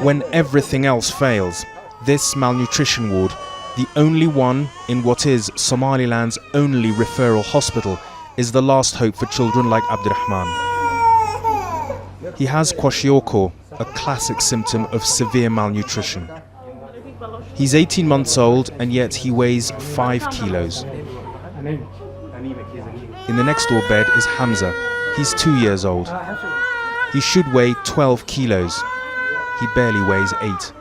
When everything else fails, this malnutrition ward, the only one in what is Somaliland's only referral hospital, is the last hope for children like Abdurrahman. He has kwashiorkor, a classic symptom of severe malnutrition. He's 18 months old and yet he weighs 5 kilos. In the next door bed is Hamza. He's 2 years old. He should weigh 12 kilos. He barely weighs 8.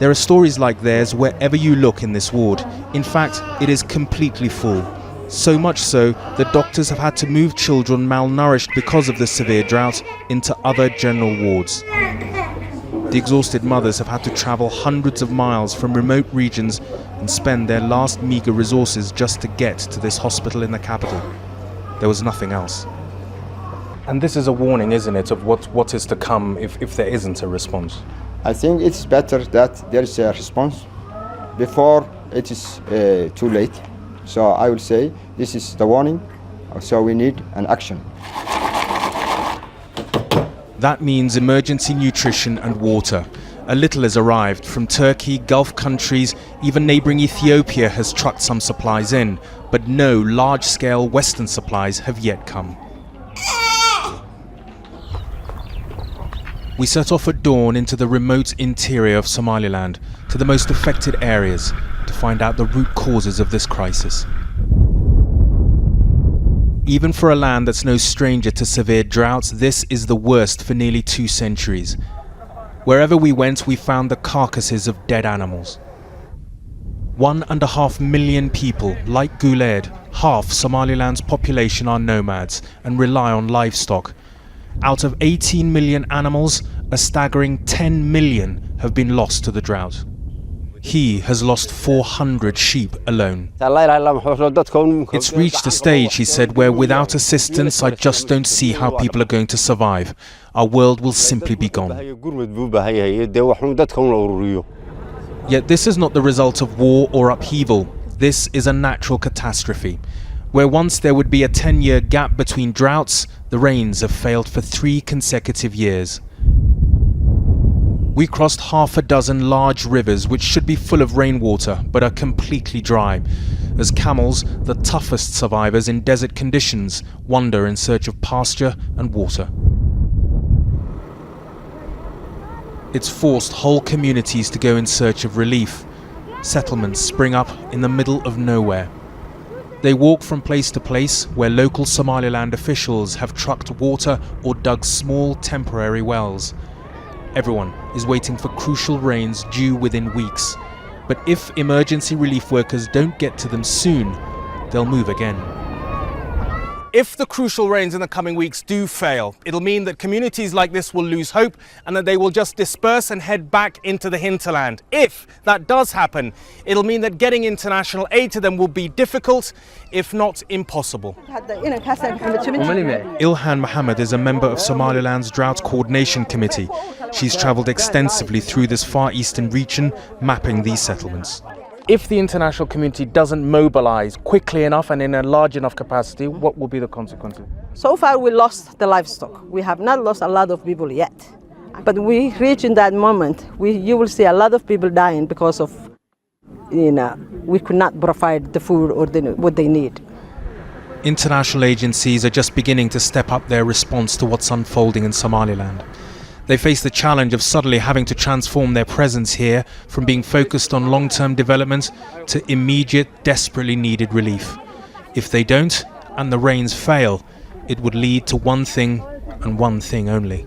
There are stories like theirs wherever you look in this ward. In fact, it is completely full. So much so that doctors have had to move children malnourished because of the severe drought into other general wards. The exhausted mothers have had to travel hundreds of miles from remote regions and spend their last meager resources just to get to this hospital in the capital. There was nothing else. And this is a warning, isn't it, of what is to come if there isn't a response? I think it's better that there is a response before it is too late. So I will say this is the warning, so we need an action. That means emergency nutrition and water. A little has arrived from Turkey, Gulf countries, even neighbouring Ethiopia has trucked some supplies in, but no large-scale Western supplies have yet come. We set off at dawn into the remote interior of Somaliland, to the most affected areas, to find out the root causes of this crisis. Even for a land that's no stranger to severe droughts, this is the worst for nearly 2 centuries. Wherever we went, we found the carcasses of dead animals. 1.5 million people, like Guled, half Somaliland's population are nomads and rely on livestock. Out of 18 million animals, a staggering 10 million have been lost to the drought. He has lost 400 sheep alone. It's reached a stage, he said, where without assistance I just don't see how people are going to survive. Our world will simply be gone. Yet this is not the result of war or upheaval. This is a natural catastrophe. Where once there would be a 10-year gap between droughts, the rains have failed for 3 consecutive years. We crossed half a dozen large rivers which should be full of rainwater but are completely dry, as camels, the toughest survivors in desert conditions, wander in search of pasture and water. It's forced whole communities to go in search of relief. Settlements spring up in the middle of nowhere. They walk from place to place where local Somaliland officials have trucked water or dug small temporary wells. Everyone is waiting for crucial rains due within weeks. But if emergency relief workers don't get to them soon, they'll move again. If the crucial rains in the coming weeks do fail, it'll mean that communities like this will lose hope and that they will just disperse and head back into the hinterland. If that does happen, it'll mean that getting international aid to them will be difficult, if not impossible. Ilhan Mohammed is a member of Somaliland's Drought Coordination Committee. She's travelled extensively through this Far Eastern region, mapping these settlements. If the international community doesn't mobilize quickly enough and in a large enough capacity, what will be the consequences? So far we lost the livestock. We have not lost a lot of people yet. But we reach in that moment, you will see a lot of people dying because of, we could not provide the food or what they need. International agencies are just beginning to step up their response to what's unfolding in Somaliland. They face the challenge of suddenly having to transform their presence here from being focused on long-term development to immediate, desperately needed relief. If they don't, and the rains fail, it would lead to one thing and one thing only.